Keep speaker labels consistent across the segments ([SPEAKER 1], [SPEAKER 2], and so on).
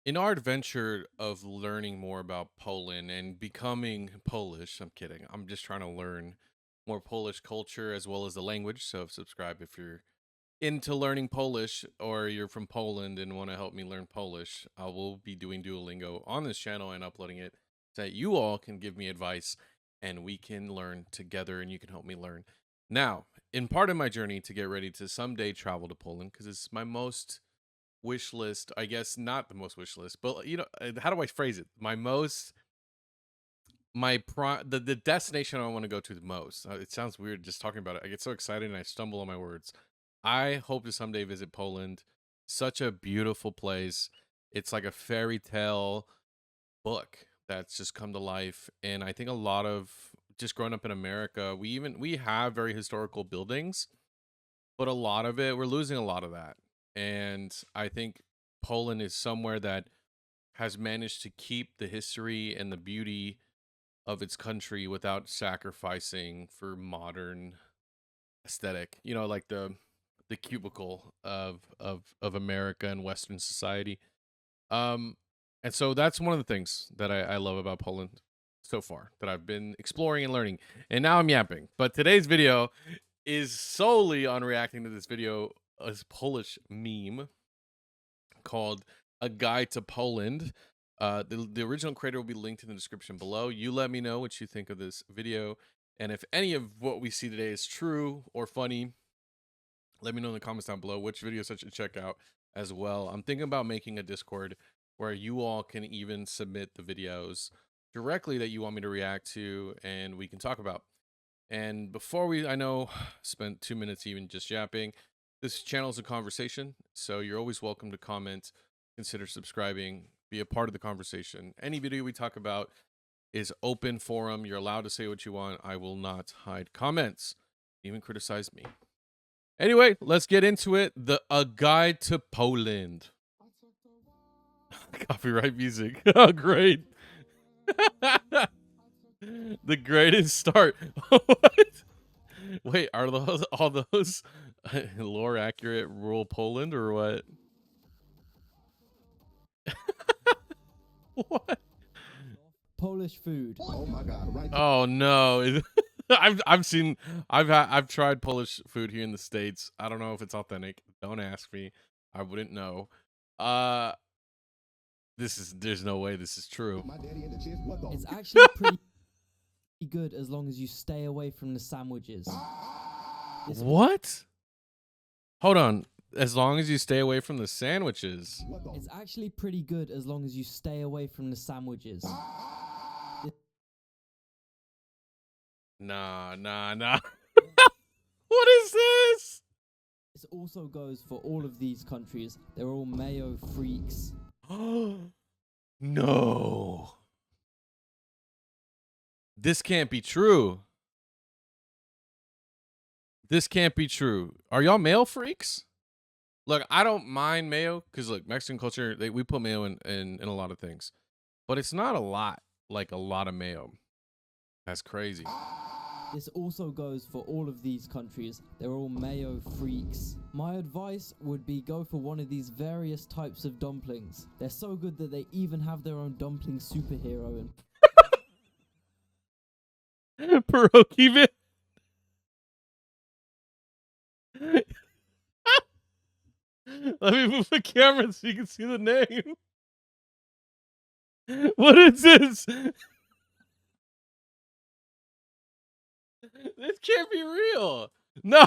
[SPEAKER 1] In our adventure of learning more about Poland and becoming Polish, I'm kidding. I'm just trying to learn more Polish culture as well as the language. So subscribe if you're into learning Polish or you're from Poland and want to help me learn Polish. I will be doing Duolingo on this channel and uploading it so that you all can give me advice and we can learn together and you can help me learn. Now, in part of my journey to get ready to someday travel to Poland, because it's my most wish list, I guess not the most wish list, but how do I phrase it? The destination I want to go to the most. It sounds weird just talking about it. I get so excited and I stumble on my words. I hope to someday visit Poland. Such a beautiful place. It's like a fairy tale book that's just come to life. And I think a lot of just growing up in America, we have very historical buildings, but a lot of it, we're losing a lot of that. And I think Poland is somewhere that has managed to keep the history and the beauty of its country without sacrificing for modern aesthetic. Like the cubicle of America and Western society. Um, and so that's one of the things that I love about Poland so far that I've been exploring and learning. And now I'm yapping. But today's video is solely on reacting to this video, a Polish meme called "A Guide to Poland." The original creator will be linked in the description below. You let me know what you think of this video, and if any of what we see today is true or funny, let me know in the comments down below which videos I should check out as well. I'm thinking about making a Discord where you all can even submit the videos directly that you want me to react to, and we can talk about. And before I know, spent 2 minutes even just yapping. This channel is a conversation, so you're always welcome to comment, consider subscribing, be a part of the conversation. Any video we talk about is open forum. You're allowed to say what you want. I will not hide comments, even criticize me. Anyway, let's get into it. A Guide to Poland. Copyright music. Oh, great. The greatest start. What? Wait, are those all those lore accurate rural Poland or what? What?
[SPEAKER 2] Polish food.
[SPEAKER 3] Oh my God! Right.
[SPEAKER 1] Oh no. I've tried Polish food here in the States. I don't know if it's authentic. Don't ask me. I wouldn't know. Uh there's no way this is true.
[SPEAKER 3] My daddy in the chest. What the?
[SPEAKER 2] It's actually pretty good as long as you stay away from the sandwiches.
[SPEAKER 1] What? Hold on. As long as you stay away from the sandwiches.
[SPEAKER 2] It's actually pretty good as long as you stay away from the sandwiches.
[SPEAKER 1] Nah. What is this?
[SPEAKER 2] This also goes for all of these countries. They're all mayo freaks.
[SPEAKER 1] No. This can't be true. This can't be true. Are y'all mayo freaks? Look, I don't mind mayo because look, Mexican culture, we put mayo in a lot of things, but it's not a lot, like a lot of mayo. That's crazy.
[SPEAKER 2] This also goes for all of these countries. They're all mayo freaks. My advice would be go for one of these various types of dumplings. They're so good that they even have their own dumpling superhero.
[SPEAKER 1] Pierogi man. Let me move the camera so you can see the name. What is this? This can't be real. No.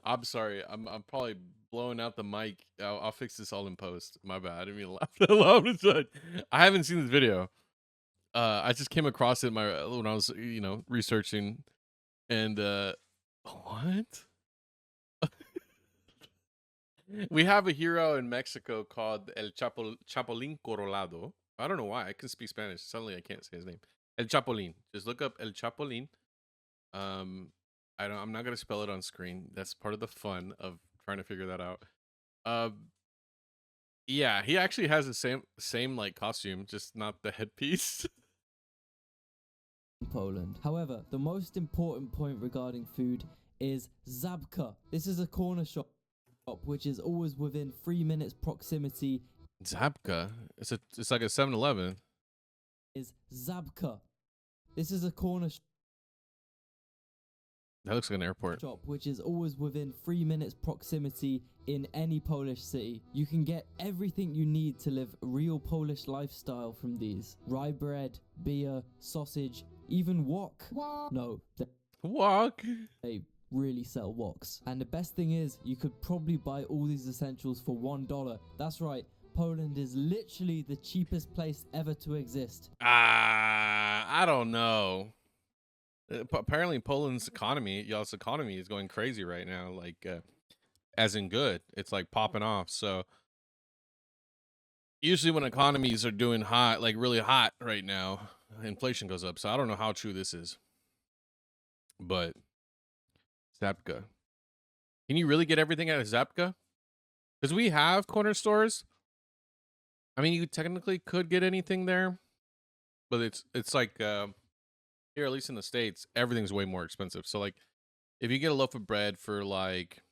[SPEAKER 1] I'm sorry. I'm probably blowing out the mic. I'll fix this all in post. My bad. I didn't mean to laugh that loud. I haven't seen this video. I just came across it when I was, researching, and what? We have a hero in Mexico called El Chapulín Colorado. I don't know why. I can speak Spanish. Suddenly I can't say his name. El Chapulín. Just look up El Chapulín. I'm not gonna spell it on screen. That's part of the fun of trying to figure that out. Yeah, he actually has the same like costume, just not the headpiece.
[SPEAKER 2] Poland. However, the most important point regarding food is Zabka. This is a corner shop. which is always within 3 minutes proximity,
[SPEAKER 1] Zabka. It's like a 7-Eleven.
[SPEAKER 2] is Zabka. This is a corner
[SPEAKER 1] That looks like an airport.
[SPEAKER 2] shop which is always within 3 minutes proximity in any Polish city. You can get everything you need to live a real Polish lifestyle from these. Rye bread, beer, sausage, even wok. No,
[SPEAKER 1] Walk.
[SPEAKER 2] they really sell woks. And the best thing is, you could probably buy all these essentials for $1. That's right, Poland is literally the cheapest place ever to exist.
[SPEAKER 1] I don't know. Apparently Poland's economy, y'all's economy is going crazy right now, like as in good. It's like popping off. So usually when economies are doing hot, like really hot right now, inflation goes up. So I don't know how true this is. But Zapka. Can you really get everything at a Zapka? Because we have corner stores. I mean, you technically could get anything there, but it's like here, at least in the States, everything's way more expensive. So like, if you get a loaf of bread for like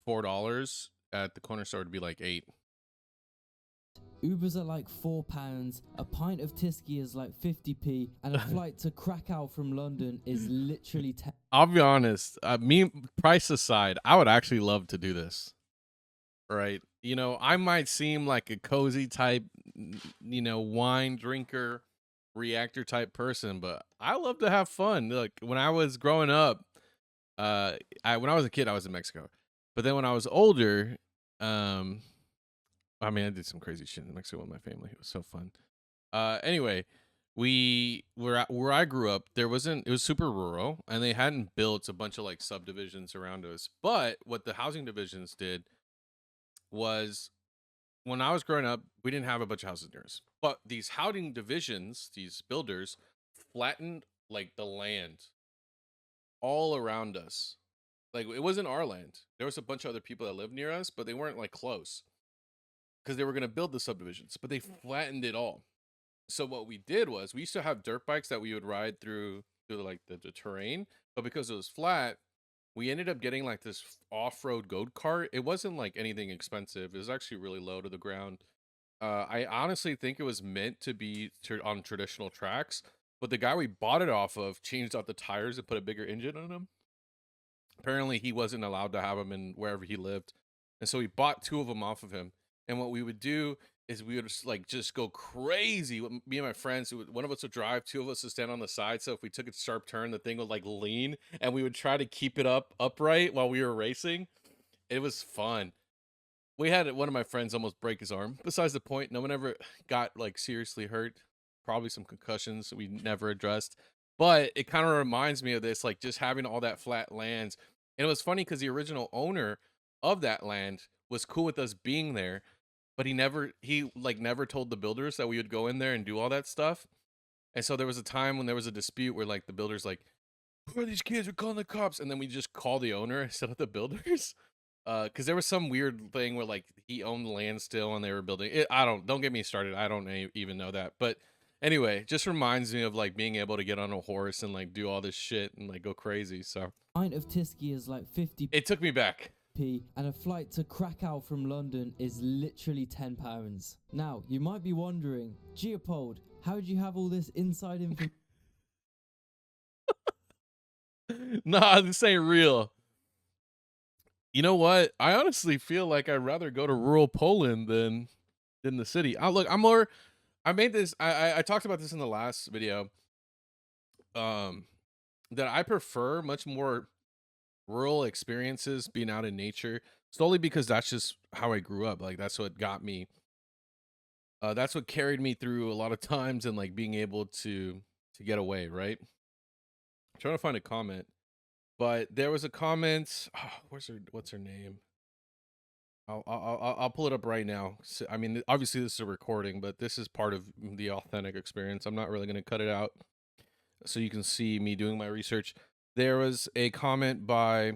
[SPEAKER 1] $4 at the corner store, it'd be like $8.
[SPEAKER 2] Ubers are like £4, a pint of Tyskie is like 50p, and a flight to Krakow from London is literally 10.
[SPEAKER 1] I'll be honest. Me, price aside, I would actually love to do this. Right? You know, I might seem like a cozy type, you know, wine drinker, reactor type person, but I love to have fun. Look, when I was growing up, when I was a kid, I was in Mexico. But then when I was older, I mean, I did some crazy shit in Mexico with my family. It was so fun. Anyway, where I grew up, it was super rural, and they hadn't built a bunch of like subdivisions around us. But what the housing divisions did was, when I was growing up, we didn't have a bunch of houses near us. But these housing divisions, these builders, flattened like the land all around us. Like, it wasn't our land. There was a bunch of other people that lived near us, but they weren't like close, because they were going to build the subdivisions, but they flattened it all. So what we did was, we used to have dirt bikes that we would ride through like the terrain, but because it was flat, we ended up getting like this off-road goat cart. It wasn't like anything expensive. It was actually really low to the ground. I honestly think it was meant to be on traditional tracks, but the guy we bought it off of changed out the tires and put a bigger engine on them. Apparently he wasn't allowed to have them in wherever he lived, and so we bought 2 of them off of him. And what we would do is we would just go crazy. Me and my friends, one of us would drive, 2 of us would stand on the side. So if we took a sharp turn, the thing would like lean, and we would try to keep it upright while we were racing. It was fun. We had one of my friends almost break his arm. Besides the point, no one ever got like seriously hurt. Probably some concussions we never addressed. But it kind of reminds me of this, like just having all that flat lands. And it was funny because the original owner of that land was cool with us being there, but he never told the builders that we would go in there and do all that stuff. And so there was a time when there was a dispute where like the builders like, who are these kids? We're calling the cops. And then we just call the owner instead of the builders. Because there was some weird thing where like he owned the land still and they were building it. Don't get me started. I don't even know that. But anyway, just reminds me of like being able to get on a horse and like do all this shit and like go crazy. So
[SPEAKER 2] Pint of Tyskie is like 50p.
[SPEAKER 1] it took me back.
[SPEAKER 2] And a flight to Krakow from London is literally £10. Now, you might be wondering, Geopold, how do you have all this inside information?
[SPEAKER 1] Nah, this ain't real. You know what? I honestly feel like I'd rather go to rural Poland than the city. I made this. I talked about this in the last video. That I prefer much more rural experiences, being out in nature, solely because that's just how I grew up. Like that's what got me. That's what carried me through a lot of times, and like being able to get away. Right. I'm trying to find a comment, but there was a comment. Oh, what's her name? I'll pull it up right now. So, I mean, obviously this is a recording, but this is part of the authentic experience. I'm not really going to cut it out, so you can see me doing my research. There was a comment by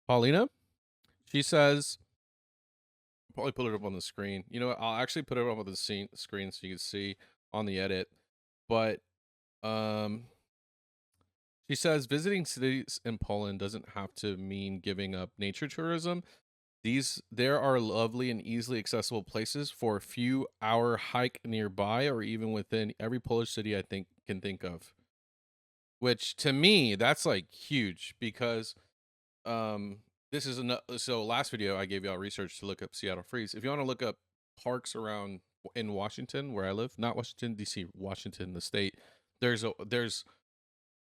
[SPEAKER 1] Paulina. She says, I'll probably put it up on the screen. You know what? I'll actually put it up on the screen so you can see on the edit. But She says visiting cities in Poland doesn't have to mean giving up nature tourism. There are lovely and easily accessible places for a few hour hike nearby or even within every Polish city I can think of. Which to me, that's like huge because this is so last video I gave y'all research to look up Seattle Freeze. If you want to look up parks around in Washington where I live, not Washington DC, Washington the state, there's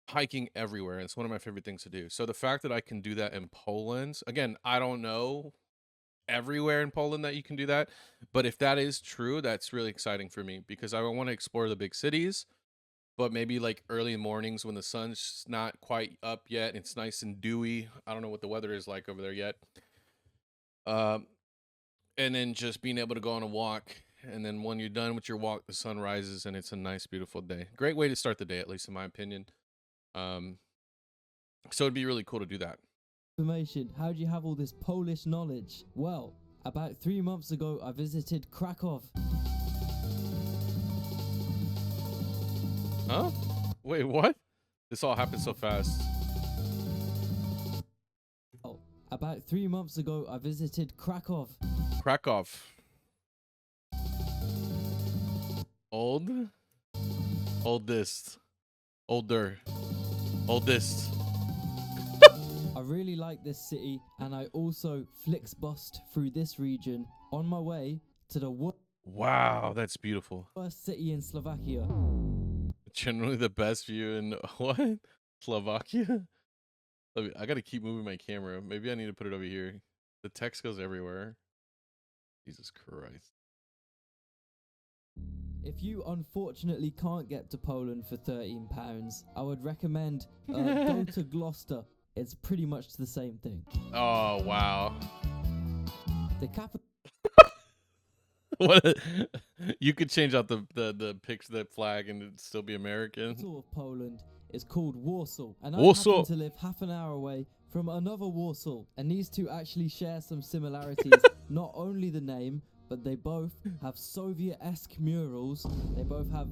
[SPEAKER 1] hiking everywhere, and it's one of my favorite things to do. So the fact that I can do that in Poland, again, I don't know everywhere in Poland that you can do that, but if that is true, that's really exciting for me because I want to explore the big cities, but maybe like early mornings when the sun's not quite up yet, it's nice and dewy. I don't know what the weather is like over there yet. And then just being able to go on a walk, and then when you're done with your walk, the sun rises and it's a nice, beautiful day. Great way to start the day, at least in my opinion. So it'd be really cool to do that.
[SPEAKER 2] Information. How do you have all this Polish knowledge? Well, about 3 months ago, I visited Kraków.
[SPEAKER 1] Huh? Wait, what? This all happened so fast.
[SPEAKER 2] Oh, about 3 months ago, I visited Kraków.
[SPEAKER 1] Kraków. Oldest. Older. Oldest.
[SPEAKER 2] I really like this city, and I also flixbused through this region on my way to the
[SPEAKER 1] Wow, that's beautiful.
[SPEAKER 2] worst city in Slovakia.
[SPEAKER 1] Generally the best view in what? Slovakia? I gotta keep moving my camera. Maybe I need to put it over here. The text goes everywhere. Jesus Christ.
[SPEAKER 2] If you unfortunately can't get to Poland for £13, I would recommend go to Gloucester. It's pretty much the same thing.
[SPEAKER 1] Oh, wow.
[SPEAKER 2] The capital
[SPEAKER 1] What? You could change out the picture, the flag, and it'd still be American.
[SPEAKER 2] of Poland is called Warsaw, and I
[SPEAKER 1] Warsaw.
[SPEAKER 2] happen to live half an hour away from another Warsaw, and these two actually share some similarities. Not only the name, but they both have Soviet-esque murals. They both have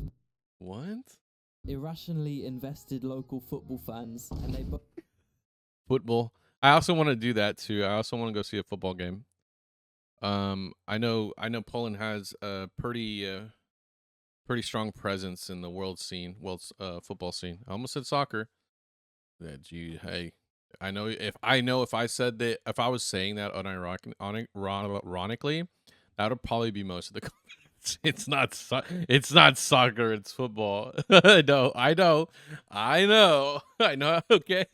[SPEAKER 1] What?
[SPEAKER 2] irrationally invested local football fans, and they both
[SPEAKER 1] Football. I also want to do that too. I also want to go see a football game. I know Poland has a pretty strong presence in the world football scene. I almost said soccer. Hey, I know if I said that, if I was saying that unironically, that would probably be most of the comments. It's not soccer, it's football. I know. Okay.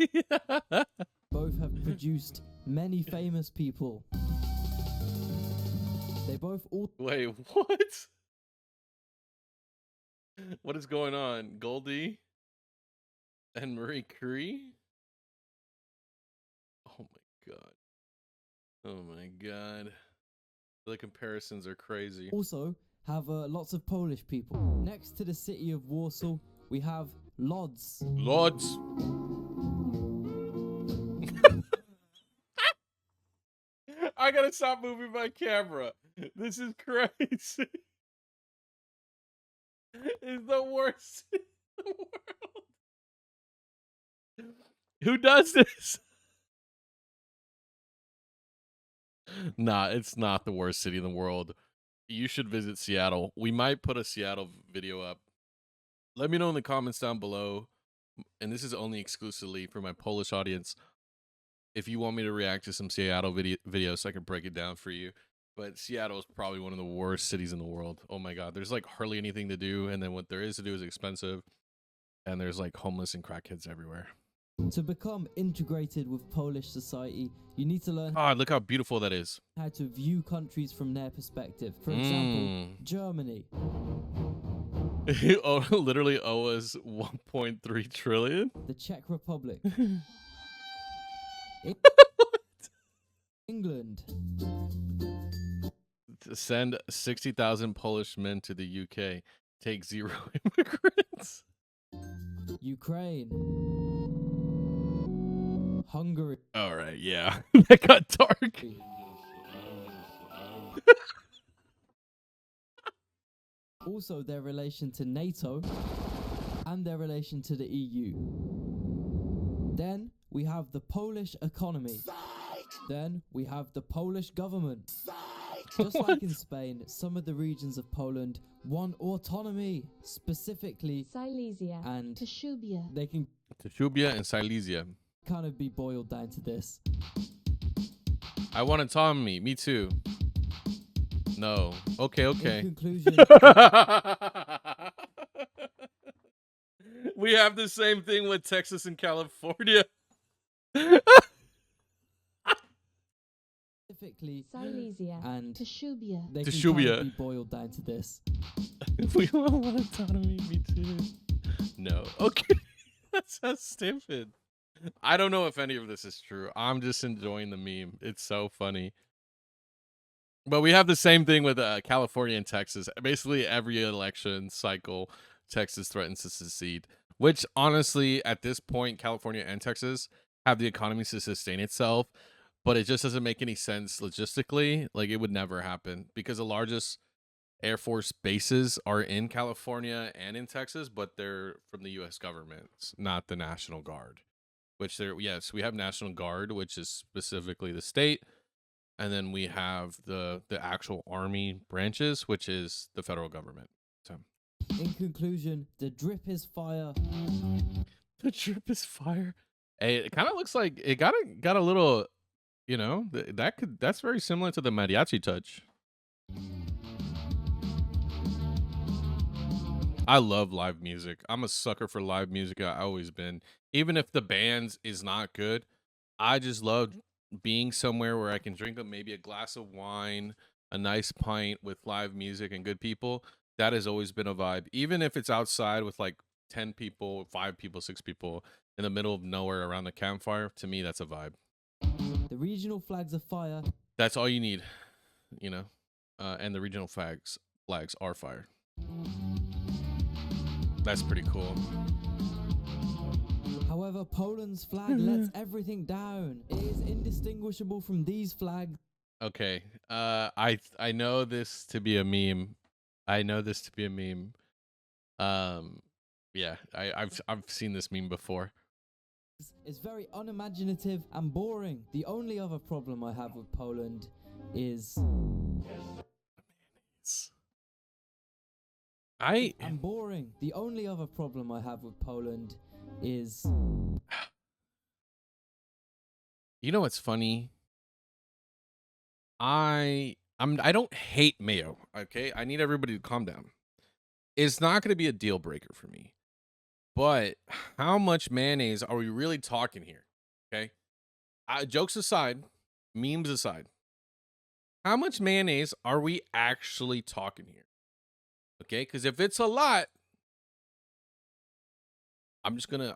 [SPEAKER 2] both have produced many famous people. They both all
[SPEAKER 1] Wait, what? What is going on? Goldie and Marie Curie? Oh my god. Oh my god. The comparisons are crazy.
[SPEAKER 2] also have lots of Polish people. Next to the city of Warsaw, we have Lodz.
[SPEAKER 1] Lords. I gotta stop moving my camera. This is crazy. It's the worst city in the world. Who does this? Nah, it's not the worst city in the world. You should visit Seattle. We might put a Seattle video up. Let me know in the comments down below. And this is only exclusively for my Polish audience. If you want me to react to some Seattle videos, so I can break it down for you. But Seattle is probably one of the worst cities in the world. Oh my god, there's like hardly anything to do, and then what there is to do is expensive, and there's like homeless and crackheads everywhere.
[SPEAKER 2] To become integrated with Polish society, you need to learn
[SPEAKER 1] God, look how beautiful that is.
[SPEAKER 2] how to view countries from their perspective. For example, Germany.
[SPEAKER 1] Literally owe us 1.3 trillion.
[SPEAKER 2] The Czech Republic. England.
[SPEAKER 1] To send 60,000 Polish men to the UK. Take 0 immigrants.
[SPEAKER 2] Ukraine. Hungary.
[SPEAKER 1] All right, yeah. That got dark.
[SPEAKER 2] Also their relation to NATO and their relation to the EU. we have the Polish economy. Then we have the Polish government. Just like in Spain, some of the regions of Poland want autonomy, specifically
[SPEAKER 4] Silesia
[SPEAKER 2] and
[SPEAKER 4] Kashubia.
[SPEAKER 2] they can
[SPEAKER 1] Kashubia and Silesia.
[SPEAKER 2] kind of be boiled down to this.
[SPEAKER 1] I want autonomy. Me too. No. Okay, okay.
[SPEAKER 2] In conclusion,
[SPEAKER 1] We have the same thing with Texas and California.
[SPEAKER 2] specifically
[SPEAKER 4] Silesia
[SPEAKER 2] and
[SPEAKER 4] Kashubia.
[SPEAKER 2] they can kind
[SPEAKER 1] Kashubia.
[SPEAKER 2] of be boiled down to this.
[SPEAKER 1] We all want autonomy. Me too. No. Okay. That's so stupid. I don't know if any of this is true. I'm just enjoying the meme. It's so funny. But we have the same thing with California and Texas. Basically, every election cycle, Texas threatens to secede. Which, honestly, at this point, California and Texas have the economies to sustain itself. But it just doesn't make any sense logistically. Like, it would never happen. Because the largest Air Force bases are in California and in Texas. But they're from the U.S. government, not the National Guard. Which, yes, we have National Guard, which is specifically the state. And then we have the actual army branches, which is the federal government. So,
[SPEAKER 2] In conclusion, the drip is fire.
[SPEAKER 1] the drip is fire. Hey, it kind of looks like it got a little, you know, that's very similar to the mariachi touch. I love live music. I'm a sucker for live music. I've always been. Even if the band is not good, I just love being somewhere where I can drink maybe a glass of wine, a nice pint with live music and good people. That has always been a vibe. Even if it's outside with like 10 people, 5 people, 6 people in the middle of nowhere around the campfire, to me, that's a vibe.
[SPEAKER 2] The regional flags of fire.
[SPEAKER 1] That's all you need, you know? And the regional flags are fire. That's pretty cool.
[SPEAKER 2] However, Poland's flag lets everything down. It is indistinguishable from these flags.
[SPEAKER 1] Okay. I know this to be a meme. Yeah, I've seen this meme before.
[SPEAKER 2] It's very unimaginative and boring. The only other problem I have with Poland is and boring. The only other problem I have with Poland is
[SPEAKER 1] You know what's funny? I don't hate mayo, okay? I need everybody to calm down. It's not going to be a deal breaker for me. But how much mayonnaise are we really talking here? Okay? Jokes aside, memes aside. How much mayonnaise are we actually talking here? Okay? Cuz if it's a lot, I'm just going to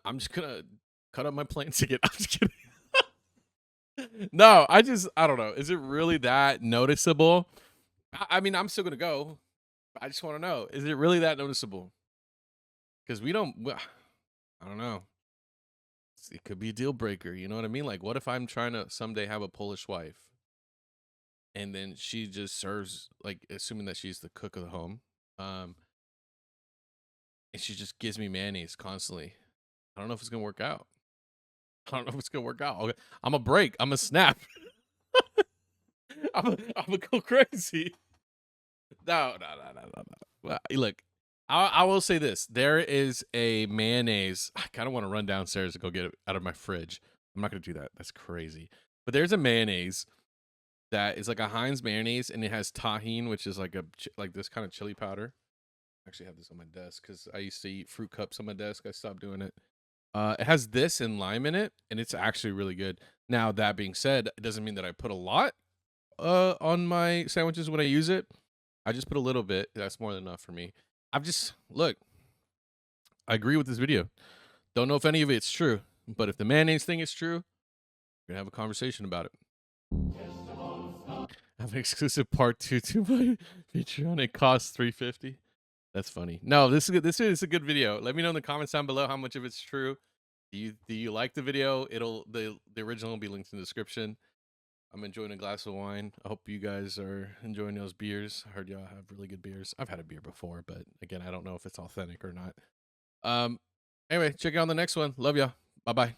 [SPEAKER 1] cut up my plane ticket. I'm just kidding. No, I don't know. Is it really that noticeable? I mean, I'm still going to go. I just want to know, is it really that noticeable? Because I don't know. It could be a deal breaker. You know what I mean? Like, what if I'm trying to someday have a Polish wife and then she just serves, like, assuming that she's the cook of the home, and she just gives me mayonnaise constantly. I don't know if it's going to work out. Okay. I'm a break. I'm a snap. I'm a go crazy. No. Well, look, I will say this. There is a mayonnaise. I kind of want to run downstairs and go get it out of my fridge. I'm not going to do that. That's crazy. But there's a mayonnaise that is like a Heinz mayonnaise, and it has tahine, which is like this kind of chili powder. I actually have this on my desk because I used to eat fruit cups on my desk. I stopped doing it. It has this and lime in it, and it's actually really good. Now, that being said, it doesn't mean that I put a lot on my sandwiches when I use it. I just put a little bit. That's more than enough for me. Look, I agree with this video. Don't know if any of it's true, but if the mayonnaise thing is true, we're going to have a conversation about it. I have an exclusive part 2 to my Patreon. It costs $3.50. That's funny. No, this is a good video. Let me know in the comments down below how much of it's true. Do you like the video? The original will be linked in the description. I'm enjoying a glass of wine. I hope you guys are enjoying those beers. I heard y'all have really good beers. I've had a beer before, but again, I don't know if it's authentic or not. Anyway, check out the next one. Love y'all. Bye-bye.